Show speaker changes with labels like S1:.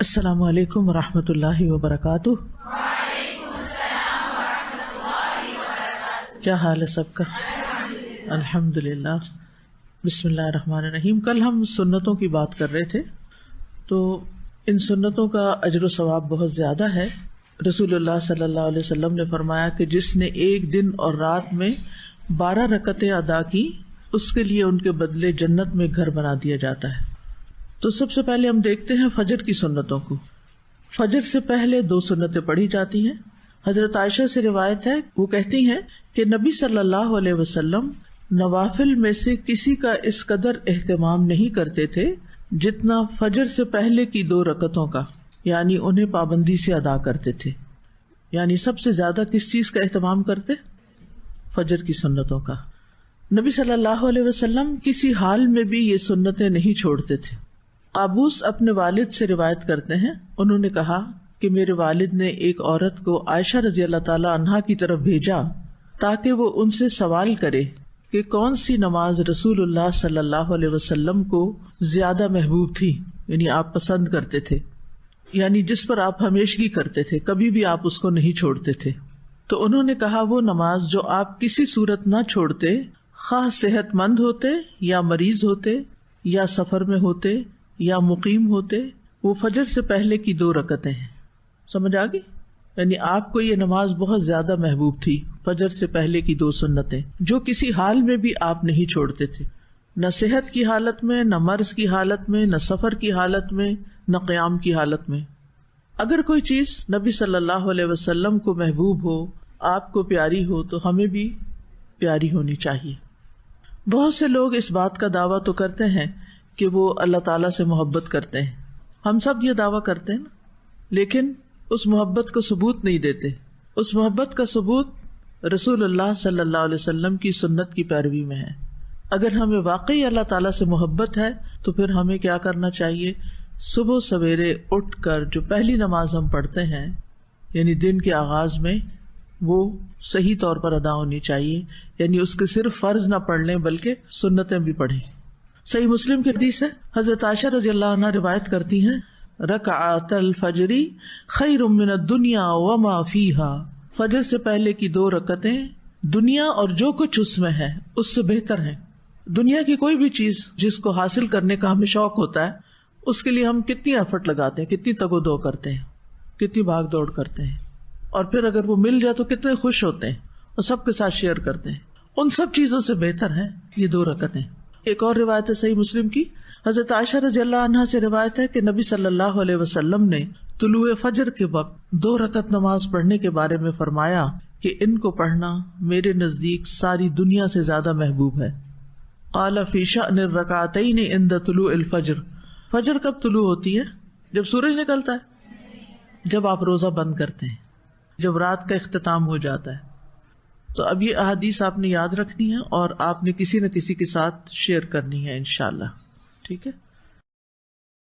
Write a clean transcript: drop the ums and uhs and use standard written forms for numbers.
S1: السلام علیکم ورحمۃ اللہ وبرکاتہ۔ کیا حال ہے سب کا؟ الحمد للہ۔ بسم اللہ الرحمن الرحیم۔ کل ہم سنتوں کی بات کر رہے تھے، تو ان سنتوں کا اجر و ثواب بہت زیادہ ہے۔ رسول اللہ صلی اللہ علیہ وسلم نے فرمایا کہ جس نے ایک دن اور رات میں 12 رکعتیں ادا کی، اس کے لیے ان کے بدلے جنت میں گھر بنا دیا جاتا ہے۔ تو سب سے پہلے ہم دیکھتے ہیں فجر کی سنتوں کو۔ فجر سے پہلے 2 سنتیں پڑھی جاتی ہیں۔ حضرت عائشہ سے روایت ہے، وہ کہتی ہیں کہ نبی صلی اللہ علیہ وسلم نوافل میں سے کسی کا اس قدر اہتمام نہیں کرتے تھے جتنا فجر سے پہلے کی 2 رکعتوں کا، یعنی انہیں پابندی سے ادا کرتے تھے۔ یعنی سب سے زیادہ کس چیز کا اہتمام کرتے؟ فجر کی سنتوں کا۔ نبی صلی اللہ علیہ وسلم کسی حال میں بھی یہ سنتیں نہیں چھوڑتے تھے۔ قابوس اپنے والد سے روایت کرتے ہیں، انہوں نے کہا کہ میرے والد نے ایک عورت کو عائشہ رضی اللہ تعالی عنہا کی طرف بھیجا تاکہ وہ ان سے سوال کرے کہ کون سی نماز رسول اللہ صلی اللہ علیہ وسلم کو زیادہ محبوب تھی، یعنی آپ پسند کرتے تھے، یعنی جس پر آپ ہمیشگی کرتے تھے، کبھی بھی آپ اس کو نہیں چھوڑتے تھے۔ تو انہوں نے کہا وہ نماز جو آپ کسی صورت نہ چھوڑتے، خواہ صحت مند ہوتے یا مریض ہوتے یا سفر میں ہوتے یا مقیم ہوتے، وہ فجر سے پہلے کی 2 رکعتیں ہیں۔ سمجھ آ گئی؟ یعنی آپ کو یہ نماز بہت زیادہ محبوب تھی، فجر سے پہلے کی 2 سنتیں جو کسی حال میں بھی آپ نہیں چھوڑتے تھے، نہ صحت کی حالت میں، نہ مرض کی حالت میں، نہ سفر کی حالت میں، نہ قیام کی حالت میں۔ اگر کوئی چیز نبی صلی اللہ علیہ وسلم کو محبوب ہو، آپ کو پیاری ہو، تو ہمیں بھی پیاری ہونی چاہیے۔ بہت سے لوگ اس بات کا دعویٰ تو کرتے ہیں کہ وہ اللہ تعالیٰ سے محبت کرتے ہیں، ہم سب یہ دعویٰ کرتے ہیں، لیکن اس محبت کو ثبوت نہیں دیتے۔ اس محبت کا ثبوت رسول اللہ صلی اللہ علیہ وسلم کی سنت کی پیروی میں ہے۔ اگر ہمیں واقعی اللہ تعالیٰ سے محبت ہے تو پھر ہمیں کیا کرنا چاہیے؟ صبح سویرے اٹھ کر جو پہلی نماز ہم پڑھتے ہیں، یعنی دن کے آغاز میں، وہ صحیح طور پر ادا ہونی چاہیے، یعنی اس کے صرف فرض نہ پڑھ لیں بلکہ سنتیں بھی پڑھیں۔ صحیح مسلم کی حدیث ہے، حضرت عائشہ رضی اللہ عنہا روایت کرتی ہیں، رکعت الفجر خیر من الدنیا وما فیہا، فجر سے پہلے کی 2 رکعتیں دنیا اور جو کچھ اس میں ہے اس سے بہتر ہیں۔ دنیا کی کوئی بھی چیز جس کو حاصل کرنے کا ہمیں شوق ہوتا ہے، اس کے لیے ہم کتنی ایفرٹ لگاتے ہیں، کتنی تگ و دو کرتے ہیں، کتنی بھاگ دوڑ کرتے ہیں، اور پھر اگر وہ مل جائے تو کتنے خوش ہوتے ہیں اور سب کے ساتھ شیئر کرتے ہیں۔ ان سب چیزوں سے بہتر ہیں یہ 2 رکعتیں۔ ایک اور روایت ہے صحیح مسلم کی، حضرت عائشہ رضی اللہ عنہا سے روایت ہے کہ نبی صلی اللہ علیہ وسلم نے طلوع فجر کے وقت 2 رکعت نماز پڑھنے کے بارے میں فرمایا کہ ان کو پڑھنا میرے نزدیک ساری دنیا سے زیادہ محبوب ہے۔ قال فی شأن الرکعتین عند طلوع الفجر، فجر کب طلوع ہوتی ہے؟ جب سورج نکلتا ہے، جب آپ روزہ بند کرتے ہیں، جب رات کا اختتام ہو جاتا ہے۔ تو اب یہ احادیث آپ نے یاد رکھنی ہے اور آپ نے کسی نہ کسی کے ساتھ شیئر کرنی ہے انشاءاللہ، ٹھیک ہے۔